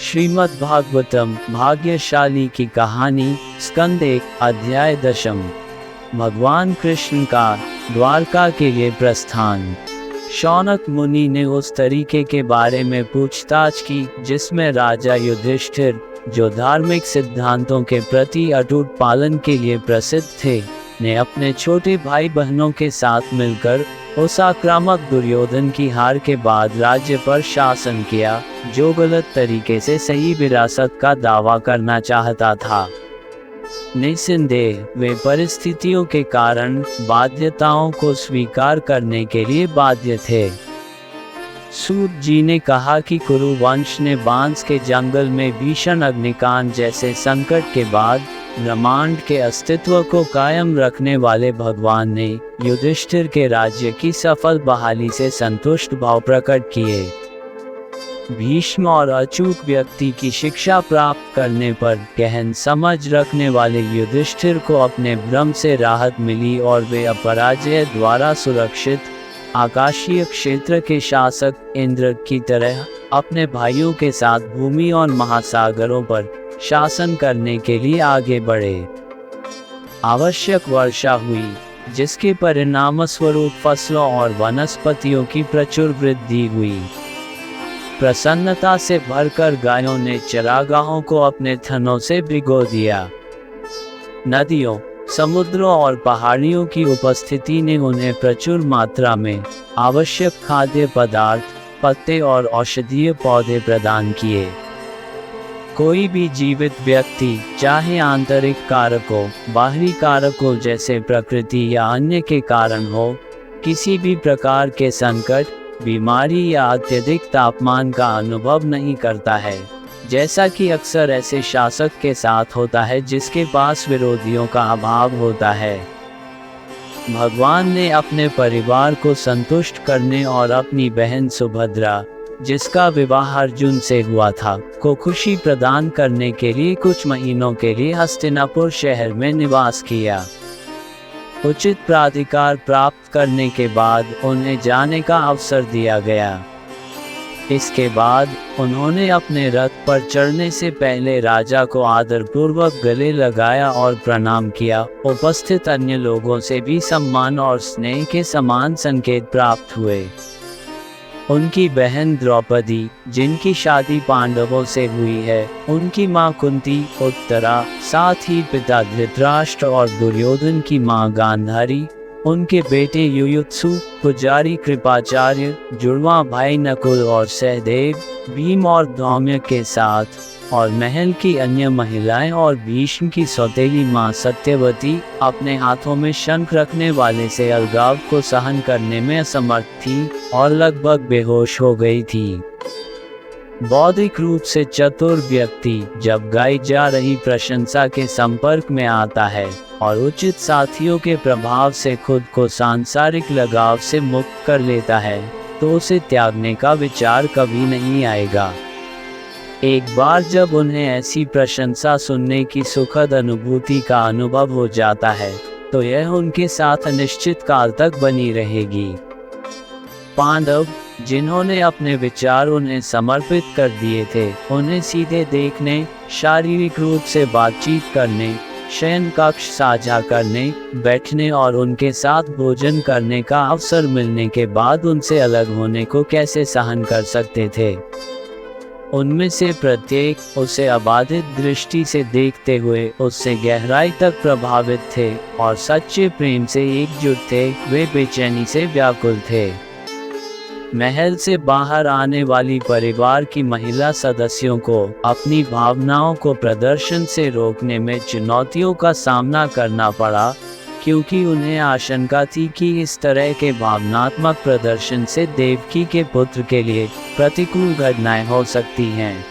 श्रीमद् भागवतम भाग्यशाली की कहानी स्कंद 1 अध्याय 10। भगवान कृष्ण का द्वारका के लिए प्रस्थान। शौनक मुनि ने उस तरीके के बारे में पूछताछ की जिसमें राजा युधिष्ठिर, जो धार्मिक सिद्धांतों के प्रति अटूट पालन के लिए प्रसिद्ध थे, ने अपने छोटे भाई बहनों के साथ मिलकर उस आक्रामक दुर्योधन की हार के बाद राज्य पर शासन किया, जो गलत तरीके से सही विरासत का दावा करना चाहता था। निस्संदेह वे परिस्थितियों के कारण बाध्यताओं को स्वीकार करने के लिए बाध्य थे। सूत जी ने कहा कि कुरु वंश ने बांस के जंगल में भीषण अग्निकांड जैसे संकट के बाद ब्रह्मांड के अस्तित्व को कायम रखने वाले भगवान ने युधिष्ठिर के राज्य की सफल बहाली से संतुष्ट भाव प्रकट किए। भीष्म और अचूक व्यक्ति की शिक्षा प्राप्त करने पर गहन समझ रखने वाले युधिष्ठिर को अपने भ्रम से राहत मिली और वे अपराजय द्वारा सुरक्षित आकाशीय क्षेत्र के शासक इंद्र की तरह अपने भाइयों के साथ भूमि और महासागरों पर शासन करने के लिए आगे बढ़े। आवश्यक वर्षा हुई, जिसके परिणामस्वरूप फसलों और वनस्पतियों की प्रचुर वृद्धि हुई। प्रसन्नता से भरकर गायों ने चरागाहों को अपने थनों से भिगो दिया। नदियों, समुद्रों और पहाड़ियों की उपस्थिति ने उन्हें प्रचुर मात्रा में आवश्यक खाद्य पदार्थ, पत्ते और औषधीय पौधे प्रदान किए। कोई भी जीवित व्यक्ति, चाहे आंतरिक कारकों, बाहरी कारकों जैसे प्रकृति या अन्य के कारण हो, किसी भी प्रकार के संकट, बीमारी या अत्यधिक तापमान का अनुभव नहीं करता है, जैसा कि अक्सर ऐसे शासक के साथ होता है जिसके पास विरोधियों का अभाव होता है। भगवान ने अपने परिवार को संतुष्ट करने और अपनी बहन सुभद्रा, जिसका विवाह अर्जुन से हुआ था, को खुशी प्रदान करने के लिए कुछ महीनों के लिए हस्तिनापुर शहर में निवास किया। उचित प्राधिकार प्राप्त करने के बाद उन्हें जाने का अवसर दिया गया। इसके बाद उन्होंने अपने रथ पर चढ़ने से पहले राजा को आदरपूर्वक गले लगाया और प्रणाम किया। उपस्थित अन्य लोगों से भी सम्मान और स्नेह के समान संकेत प्राप्त हुए। उनकी बहन द्रौपदी, जिनकी शादी पांडवों से हुई है, उनकी मां कुंती, उत्तरा, साथ ही पिता धृतराष्ट्र और दुर्योधन की मां गांधारी, उनके बेटे युयुत्सु, पुजारी कृपाचार्य, जुड़वा भाई नकुल और सहदेव, भीम और धौम्य के साथ, और महल की अन्य महिलाएं और भीष्म की सौतेली मां सत्यवती अपने हाथों में शंख रखने वाले से अलगाव को सहन करने में असमर्थ थी और लगभग बेहोश हो गई थी। बौद्धिक रूप से चतुर व्यक्ति जब गाई जा रही प्रशंसा के संपर्क में आता है और उचित साथियों के प्रभाव से खुद को सांसारिक लगाव से मुक्त कर लेता है, तो उसे त्यागने का विचार कभी नहीं आएगा। एक बार जब उन्हें ऐसी प्रशंसा सुनने की सुखद अनुभूति का अनुभव हो जाता है, तो यह उनके साथ अनिश्चित काल तक बनी रहेगी। पांडव, जिन्होंने अपने विचार उन्हें समर्पित कर दिए थे, उन्हें सीधे देखने, शारीरिक रूप से बातचीत करने, शयन कक्ष साझा करने, बैठने और उनके साथ भोजन करने का अवसर मिलने के बाद उनसे अलग होने को कैसे सहन कर सकते थे। उनमें से प्रत्येक उसे अबाधित दृष्टि से देखते हुए उससे गहराई तक प्रभावित थे और सच्चे प्रेम से एकजुट थे। वे बेचैनी से व्याकुल थे। महल से बाहर आने वाली परिवार की महिला सदस्यों को अपनी भावनाओं को प्रदर्शन से रोकने में चुनौतियों का सामना करना पड़ा, क्योंकि उन्हें आशंका थी कि इस तरह के भावनात्मक प्रदर्शन से देवकी के पुत्र के लिए प्रतिकूल घटनाएं हो सकती हैं।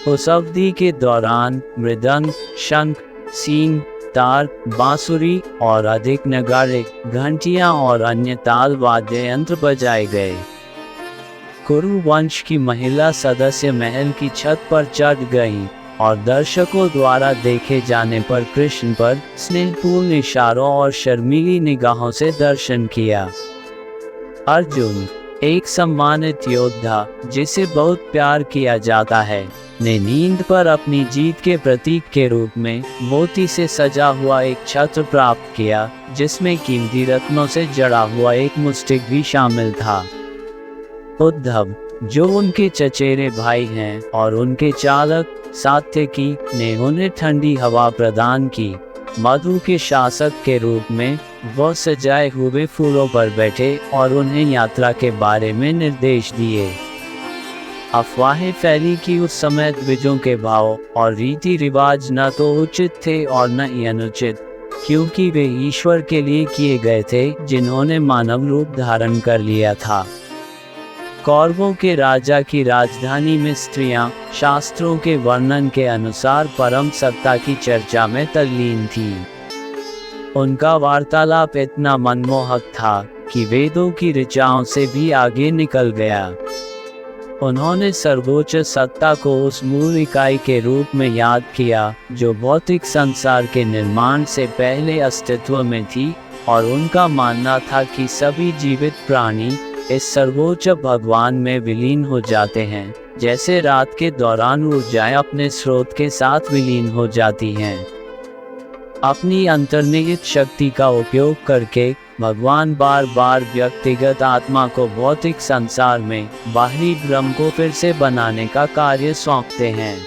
उस अवधि के दौरान मृदंग, शंख, सींग, तार, बांसुरी और अधिक नगाड़े, घंटियां और अन्य ताल वाद्य यंत्र बजाए गए। कुरु वंश की महिला सदस्य महल की छत पर चढ़ गईं और दर्शकों द्वारा देखे जाने पर कृष्ण पर स्नेहपूर्ण इशारों और शर्मीली निगाहों से दर्शन किया। अर्जुन, एक सम्मानित योद्धा जिसे बहुत प्यार किया जाता है ने नींद पर अपनी जीत के प्रतीक के रूप में मोती से सजा हुआ एक छत्र प्राप्त किया, जिसमें कीमती रत्नों से जड़ा हुआ एक मुस्टिक भी शामिल था। उद्धव, जो उनके चचेरे भाई हैं, और उनके चालक सात्यकी ने उन्हें ठंडी हवा प्रदान की। मधु के शासक के रूप में वह सजाए हुए फूलों पर बैठे और उन्हें यात्रा के बारे में निर्देश दिए। अफवाहें फैली कि उस समय द्विजों के भाव और रीति रिवाज न तो उचित थे और न ही अनुचित, क्योंकि वे ईश्वर के लिए किए गए थे जिन्होंने मानव रूप धारण कर लिया था। कौरवों के राजा की राजधानी में स्त्रियां शास्त्रों के वर्णन के अनुसार परम सत्ता की चर्चा में तल्लीन थी। उनका वार्तालाप इतना मनमोहक था कि वेदों की ऋचाओं से भी आगे निकल गया। उन्होंने सर्वोच्च सत्ता को उस मूल इकाई के रूप में याद किया जो भौतिक संसार के निर्माण से पहले अस्तित्व में थी, और उनका मानना था कि सभी जीवित प्राणी इस सर्वोच्च भगवान में विलीन हो जाते हैं, जैसे रात के दौरान ऊर्जाएं अपने स्रोत के साथ विलीन हो जाती हैं। अपनी अंतर्निहित शक्ति का उपयोग करके भगवान बार बार व्यक्तिगत आत्मा को भौतिक संसार में बाहरी ब्रह्म को फिर से बनाने का कार्य सौंपते हैं।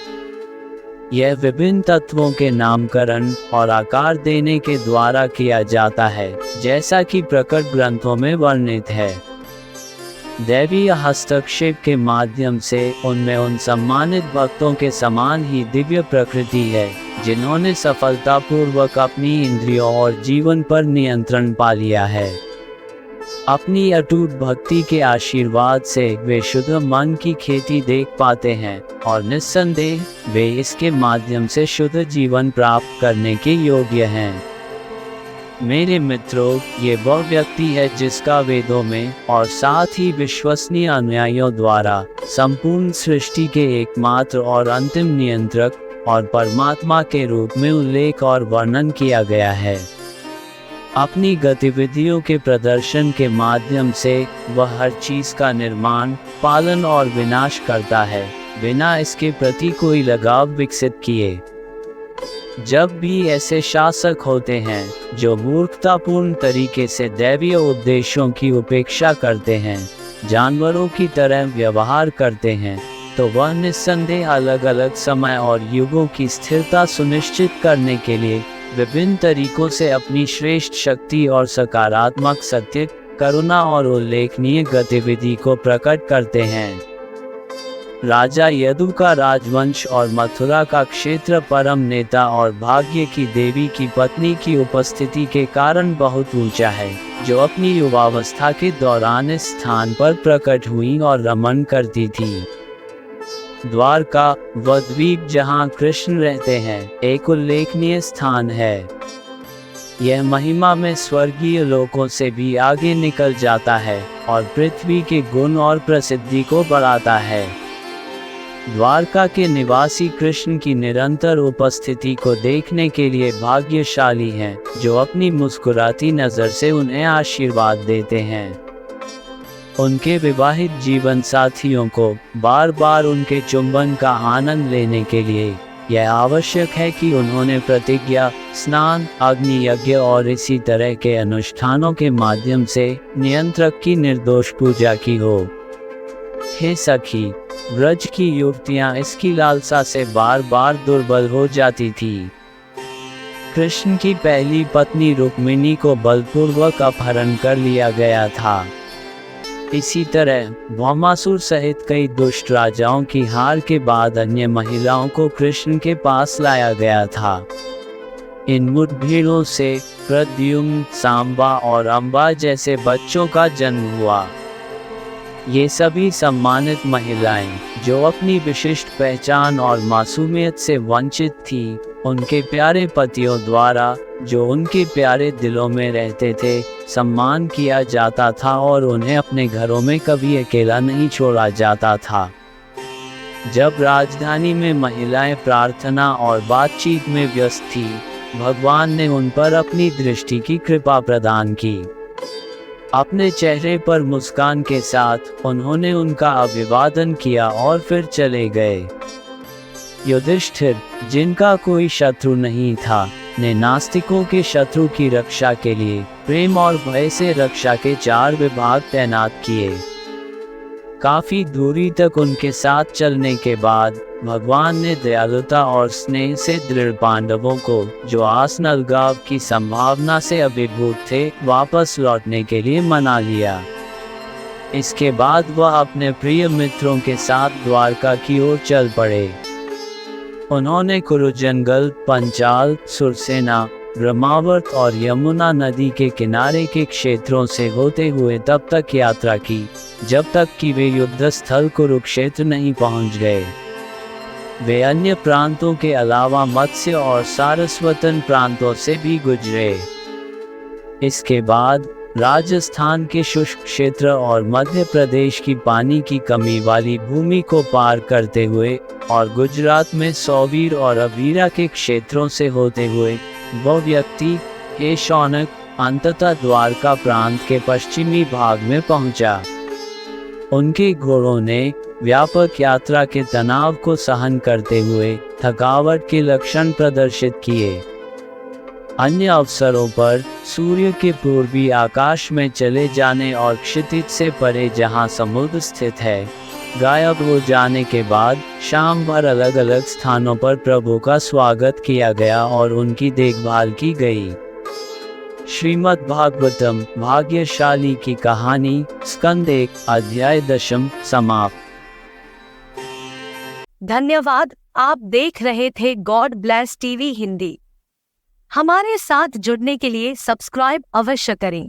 यह विभिन्न तत्वों के नामकरण और आकार देने के द्वारा किया जाता है, जैसा कि प्रकट ग्रंथों में वर्णित है। दैवीय हस्तक्षेप के माध्यम से उनमें उन सम्मानित भक्तों के समान ही दिव्य प्रकृति है, जिन्होंने सफलतापूर्वक अपनी इंद्रियों और जीवन पर नियंत्रण पा लिया है। अपनी अटूट भक्ति के आशीर्वाद से वे शुद्ध मन की खेती देख पाते हैं, और निस्संदेह वे इसके माध्यम से शुद्ध जीवन प्राप्त करने के योग्य हैं। मेरे मित्रों, ये वह व्यक्ति है जिसका वेदों में और साथ ही विश्वसनीय अनुयायियों द्वारा संपूर्ण सृष्टि के एकमात्र और अंतिम नियंत्रक और परमात्मा के रूप में उल्लेख और वर्णन किया गया है। अपनी गतिविधियों के प्रदर्शन के माध्यम से वह हर चीज का निर्माण, पालन और विनाश करता है, बिना इसके प्रति कोई लगाव विकसित किए। जब भी ऐसे शासक होते हैं जो मूर्खतापूर्ण तरीके से दैवीय उद्देश्यों की उपेक्षा करते हैं, जानवरों की तरह व्यवहार करते हैं, तो वह निस्संदेह अलग अलग समय और युगों की स्थिरता सुनिश्चित करने के लिए विभिन्न तरीकों से अपनी श्रेष्ठ शक्ति और सकारात्मक सत्य, करुणा और उल्लेखनीय गतिविधि को प्रकट करते हैं। राजा यदु का राजवंश और मथुरा का क्षेत्र परम नेता और भाग्य की देवी की पत्नी की उपस्थिति के कारण बहुत ऊंचा है, जो अपनी युवावस्था के दौरान इस स्थान पर प्रकट हुई और रमण करती थी। द्वारका, वह द्वीप जहां कृष्ण रहते हैं, एक उल्लेखनीय स्थान है। यह महिमा में स्वर्गीय लोकों से भी आगे निकल जाता है और पृथ्वी के गुण और प्रसिद्धि को बढ़ाता है। द्वारका के निवासी कृष्ण की निरंतर उपस्थिति को देखने के लिए भाग्यशाली हैं, जो अपनी मुस्कुराती नज़र से उन्हें आशीर्वाद देते हैं। उनके विवाहित जीवन साथियों को बार बार उनके चुंबन का आनंद लेने के लिए यह आवश्यक है कि उन्होंने प्रतिज्ञा, स्नान, अग्नि यज्ञ और इसी तरह के अनुष्ठानों के माध्यम से नियंत्रक की निर्दोष पूजा की हो। हे सखी, ब्रज की युवतियां इसकी लालसा से बार बार दुर्बल हो जाती थी। कृष्ण की पहली पत्नी रुक्मिणी को बलपूर्वक अपहरण कर लिया गया था। इसी तरह भौमासुर सहित कई दुष्ट राजाओं की हार के बाद अन्य महिलाओं को कृष्ण के पास लाया गया था। इन मुठभेड़ों से प्रद्युम्न, सांबा और अंबा जैसे बच्चों का जन्म हुआ। ये सभी सम्मानित महिलाएं, जो अपनी विशिष्ट पहचान और मासूमियत से वंचित थी, उनके प्यारे पतियों द्वारा, जो उनके प्यारे दिलों में रहते थे, सम्मान किया जाता था और उन्हें अपने घरों में कभी अकेला नहीं छोड़ा जाता था। जब राजधानी में महिलाएं प्रार्थना और बातचीत में व्यस्त थीं, भगवान ने उन पर अपनी दृष्टि की कृपा प्रदान की। अपने चेहरे पर मुस्कान के साथ उन्होंने उनका अभिवादन किया और फिर चले गए। युधिष्ठिर, जिनका कोई शत्रु नहीं था, ने नास्तिकों के शत्रु की रक्षा के लिए प्रेम और भय से रक्षा के 4 विभाग तैनात किए। काफी दूरी तक उनके साथ चलने के बाद भगवान ने दयालुता और स्नेह से दृढ़ पांडवों को, जो आसन अलगाव की संभावना से अभिभूत थे, वापस लौटने के लिए मना लिया। इसके बाद वह अपने प्रिय मित्रों के साथ द्वारका की ओर चल पड़े। उन्होंने कुरु जंगल, पंचाल, सुरसेना, ब्रह्मावर्त और यमुना नदी के किनारे के क्षेत्रों से होते हुए तब तक यात्रा की जब तक कि वे युद्ध स्थल कुरुक्षेत्र नहीं पहुंच गए। वे अन्य प्रांतों के अलावा मत्स्य और सारस्वतन प्रांतों से भी गुजरे। इसके बाद राजस्थान के शुष्क क्षेत्र और मध्य प्रदेश की पानी की कमी वाली भूमि को पार करते हुए और गुजरात में सौवीर और अवीरा के क्षेत्रों से होते हुए वह व्यक्ति, हे शौनक, अंततः द्वारका प्रांत के पश्चिमी भाग में पहुंचा। उनके घोड़ों ने व्यापक यात्रा के तनाव को सहन करते हुए थकावट के लक्षण प्रदर्शित किए। अन्य अवसरों पर सूर्य के पूर्वी आकाश में चले जाने और क्षितिज से परे जहां समुद्र स्थित है, गायब हो जाने के बाद शाम भर अलग अलग स्थानों पर प्रभु का स्वागत किया गया और उनकी देखभाल की गई। श्रीमद् भागवतम भाग्यशाली की कहानी, स्कंद 1, अध्याय 10 समाप्त। धन्यवाद। आप देख रहे थे गॉड ब्लेस टीवी हिंदी। हमारे साथ जुड़ने के लिए सब्सक्राइब अवश्य करें।